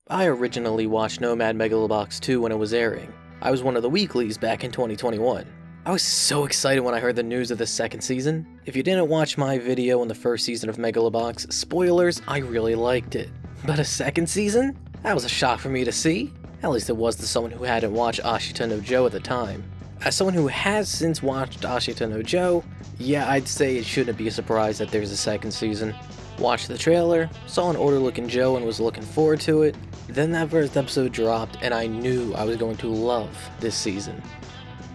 I originally watched Nomad Megalobox 2 when it was airing. I was one of the weeklies back in 2021. I was so excited when I heard the news of the second season. If you didn't watch my video on the first season of Megalobox, spoilers, I really liked it. But a second season? That was a shock for me to see. At least it was to someone who hadn't watched Ashita no Joe at the time. As someone who has since watched Ashita no Joe, yeah, I'd say it shouldn't be a surprise that there's a second season. Watched the trailer, saw an older-looking Joe and was looking forward to it. Then that first episode dropped and I knew I was going to love this season.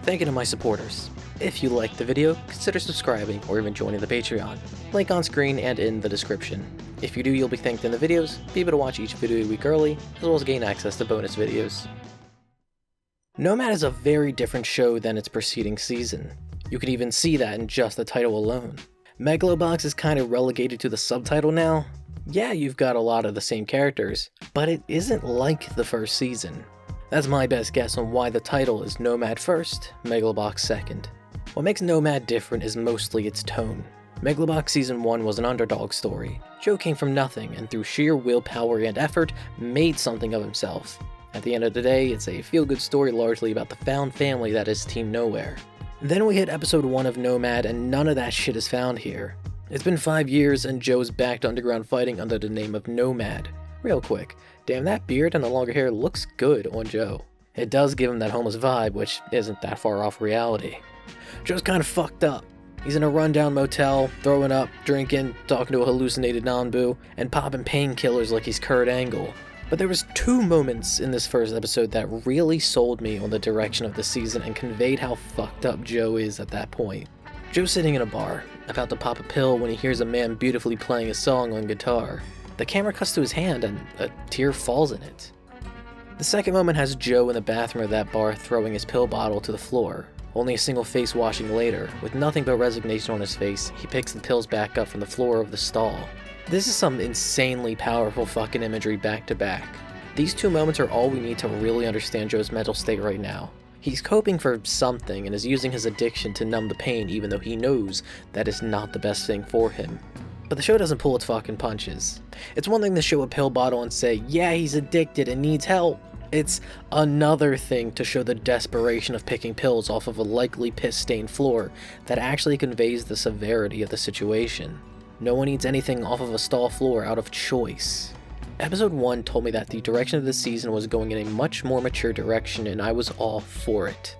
Thank you to my supporters. If you liked the video, consider subscribing or even joining the Patreon. Link on screen and in the description. If you do, you'll be thanked in the videos, be able to watch each video a week early, as well as gain access to bonus videos. Nomad is a very different show than its preceding season. You can even see that in just the title alone. Megalobox is kind of relegated to the subtitle now. Yeah, you've got a lot of the same characters, but it isn't like the first season. That's my best guess on why the title is Nomad first, Megalobox second. What makes Nomad different is mostly its tone. Megalobox Season 1 was an underdog story. Joe came from nothing and through sheer willpower and effort, made something of himself. At the end of the day, it's a feel-good story largely about the found family that is Team Nowhere. Then we hit episode 1 of Nomad and none of that shit is found here. It's been 5 years and Joe's back to underground fighting under the name of Nomad. Real quick, damn, that beard and the longer hair looks good on Joe. It does give him that homeless vibe, which isn't that far off reality. Joe's kinda fucked up. He's in a rundown motel, throwing up, drinking, talking to a hallucinated Nanbu, and popping painkillers like he's Kurt Angle. But there was 2 moments in this first episode that really sold me on the direction of the season and conveyed how fucked up Joe is at that point. Joe's sitting in a bar, about to pop a pill when he hears a man beautifully playing a song on guitar. The camera cuts to his hand and a tear falls in it. The second moment has Joe in the bathroom of that bar throwing his pill bottle to the floor. Only a single face washing later, with nothing but resignation on his face, he picks the pills back up from the floor of the stall. This is some insanely powerful fucking imagery back to back. These 2 moments are all we need to really understand Joe's mental state right now. He's coping for something and is using his addiction to numb the pain even though he knows that is not the best thing for him. But the show doesn't pull its fucking punches. It's one thing to show a pill bottle and say, yeah, he's addicted and needs help. It's another thing to show the desperation of picking pills off of a likely piss-stained floor that actually conveys the severity of the situation. No one eats anything off of a stall floor out of choice. Episode 1 told me that the direction of the season was going in a much more mature direction and I was all for it.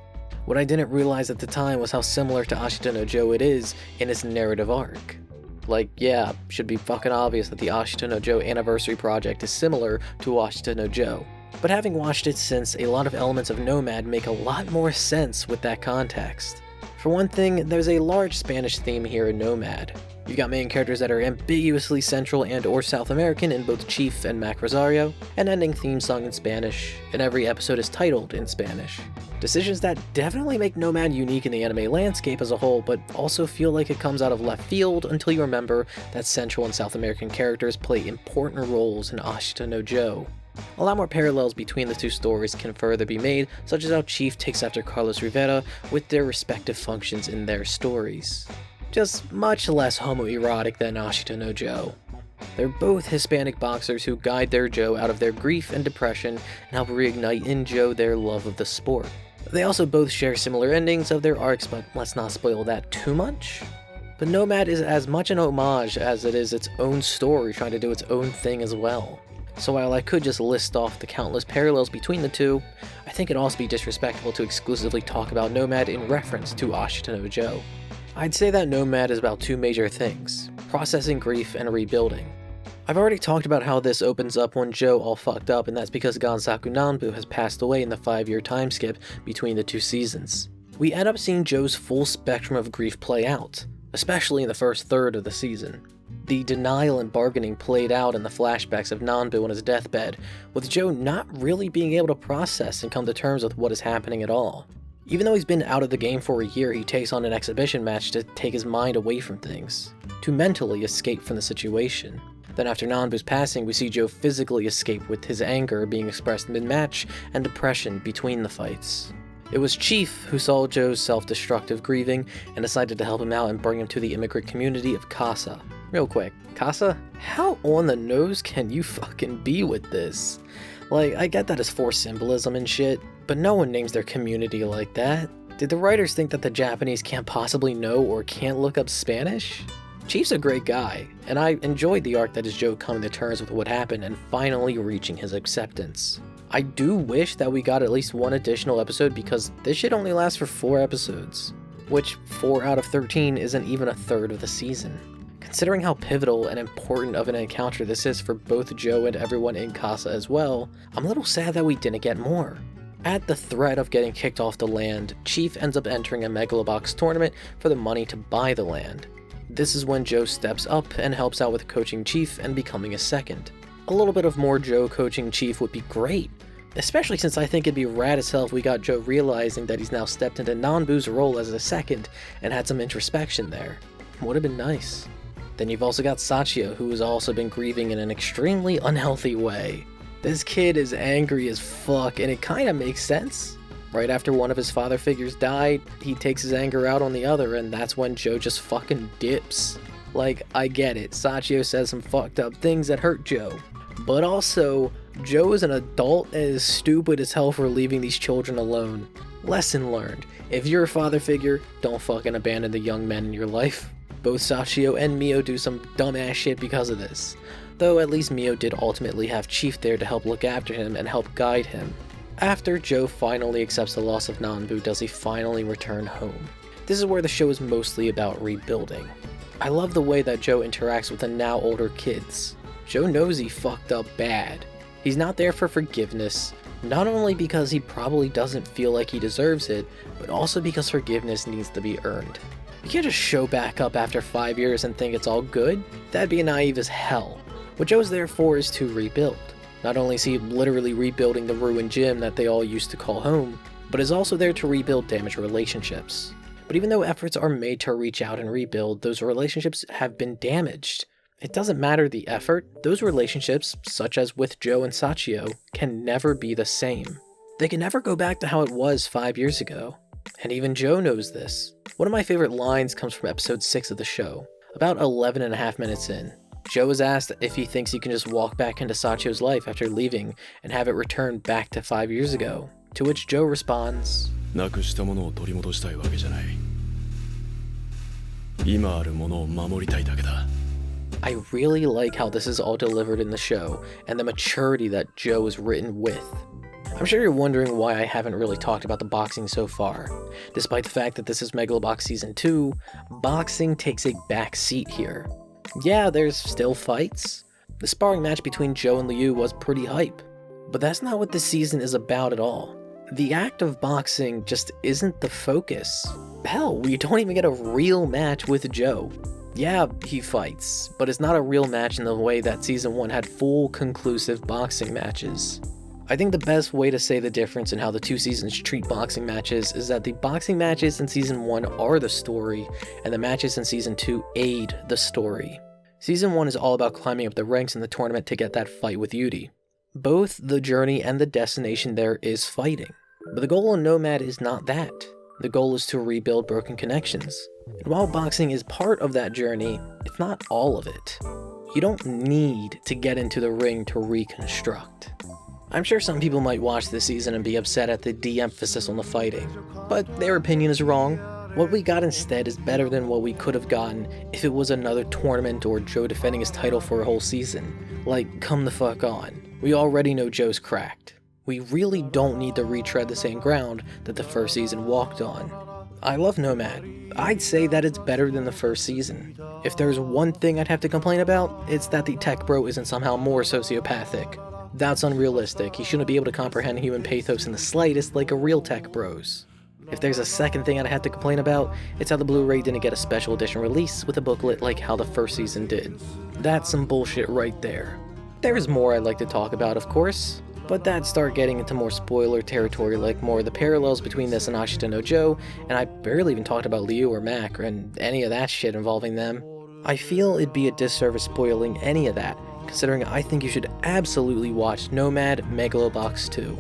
What I didn't realize at the time was how similar to Ashita no Joe it is in its narrative arc. Like, yeah, should be fucking obvious that the Ashita no Joe anniversary project is similar to Ashita no Joe. But having watched it since, a lot of elements of Nomad make a lot more sense with that context. For one thing, there's a large Spanish theme here in Nomad. You've got main characters that are ambiguously Central and or South American in both Chief and Mac Rosario, an ending theme song in Spanish, and every episode is titled in Spanish. Decisions that definitely make Nomad unique in the anime landscape as a whole, but also feel like it comes out of left field until you remember that Central and South American characters play important roles in Ashita no Joe. A lot more parallels between the 2 stories can further be made, such as how Chief takes after Carlos Rivera with their respective functions in their stories. Just much less homoerotic than Ashita no Joe. They're both Hispanic boxers who guide their Joe out of their grief and depression and help reignite in Joe their love of the sport. They also both share similar endings of their arcs, but let's not spoil that too much. But Nomad is as much an homage as it is its own story trying to do its own thing as well. So while I could just list off the countless parallels between the 2, I think it'd also be disrespectful to exclusively talk about Nomad in reference to Ashita no Joe. I'd say that Nomad is about 2 major things: processing grief and rebuilding. I've already talked about how this opens up when Joe all fucked up, and that's because Gansaku Nanbu has passed away in the 5-year time skip between the 2 seasons. We end up seeing Joe's full spectrum of grief play out, especially in the first third of the season. The denial and bargaining played out in the flashbacks of Nanbu on his deathbed, with Joe not really being able to process and come to terms with what is happening at all. Even though he's been out of the game for a year, he takes on an exhibition match to take his mind away from things, to mentally escape from the situation. Then after Nanbu's passing, we see Joe physically escape with his anger being expressed mid-match and depression between the fights. It was Chief who saw Joe's self-destructive grieving and decided to help him out and bring him to the immigrant community of Casa. Real quick, Casa? How on the nose can you fucking be with this? Like, I get that it's for symbolism and shit, but no one names their community like that. Did the writers think that the Japanese can't possibly know or can't look up Spanish? Chief's a great guy, and I enjoyed the arc that is Joe coming to terms with what happened and finally reaching his acceptance. I do wish that we got at least one additional episode because this shit only lasts for 4 episodes, which 4 out of 13 isn't even a third of the season. Considering how pivotal and important of an encounter this is for both Joe and everyone in Casa as well, I'm a little sad that we didn't get more. At the threat of getting kicked off the land, Chief ends up entering a Megalobox tournament for the money to buy the land. This is when Joe steps up and helps out with coaching Chief and becoming a second. A little bit of more Joe coaching Chief would be great, especially since I think it'd be rad as hell if we got Joe realizing that he's now stepped into Nanbu's role as a second and had some introspection there. Would have been nice. Then you've also got Sachio, who has also been grieving in an extremely unhealthy way. This kid is angry as fuck, and it kinda makes sense. Right after one of his father figures died, he takes his anger out on the other, and that's when Joe just fucking dips. Like, I get it, Sachio says some fucked up things that hurt Joe. But also, Joe is an adult and is stupid as hell for leaving these children alone. Lesson learned. If you're a father figure, don't fucking abandon the young men in your life. Both Sachio and Mio do some dumbass shit because of this. Though at least Mio did ultimately have Chief there to help look after him and help guide him. After Joe finally accepts the loss of Nanbu, does he finally return home. This is where the show is mostly about rebuilding. I love the way that Joe interacts with the now older kids. Joe knows he fucked up bad. He's not there for forgiveness, not only because he probably doesn't feel like he deserves it, but also because forgiveness needs to be earned. You can't just show back up after 5 years and think it's all good. That'd be naive as hell. What Joe's there for is to rebuild. Not only is he literally rebuilding the ruined gym that they all used to call home, but is also there to rebuild damaged relationships. But even though efforts are made to reach out and rebuild, those relationships have been damaged. It doesn't matter the effort, those relationships, such as with Joe and Sachio, can never be the same. They can never go back to how it was 5 years ago. And even Joe knows this. One of my favorite lines comes from episode 6 of the show, about 11.5 minutes in. Joe is asked if he thinks he can just walk back into Sachio's life after leaving and have it return back to 5 years ago, to which Joe responds, I really like how this is all delivered in the show, and the maturity that Joe is written with. I'm sure you're wondering why I haven't really talked about the boxing so far. Despite the fact that this is Megalobox Season 2, boxing takes a back seat here. Yeah, there's still fights. The sparring match between Joe and Liu was pretty hype. But that's not what this season is about at all. The act of boxing just isn't the focus. Hell, we don't even get a real match with Joe. Yeah, he fights, but it's not a real match in the way that Season 1 had full, conclusive boxing matches. I think the best way to say the difference in how the 2 seasons treat boxing matches is that the boxing matches in Season 1 are the story, and the matches in Season 2 aid the story. Season 1 is all about climbing up the ranks in the tournament to get that fight with Yuri. Both the journey and the destination there is fighting, but the goal in Nomad is not that. The goal is to rebuild broken connections. And while boxing is part of that journey, it's not all of it. You don't need to get into the ring to reconstruct. I'm sure some people might watch this season and be upset at the de-emphasis on the fighting, but their opinion is wrong. What we got instead is better than what we could have gotten if it was another tournament or Joe defending his title for a whole season. Like, come the fuck on. We already know Joe's cracked. We really don't need to retread the same ground that the first season walked on. I love Nomad. I'd say that it's better than the first season. If there's one thing I'd have to complain about, it's that the tech bro isn't somehow more sociopathic. That's unrealistic. He shouldn't be able to comprehend human pathos in the slightest like a real tech bros. If there's a second thing I'd have to complain about, it's how the Blu-ray didn't get a special edition release with a booklet like how the first season did. That's some bullshit right there. There's more I'd like to talk about, of course, but that'd start getting into more spoiler territory, like more of the parallels between this and Ashita no Joe, and I barely even talked about Liu or Mac or any of that shit involving them. I feel it'd be a disservice spoiling any of that, considering I think you should absolutely watch Nomad Megalobox 2.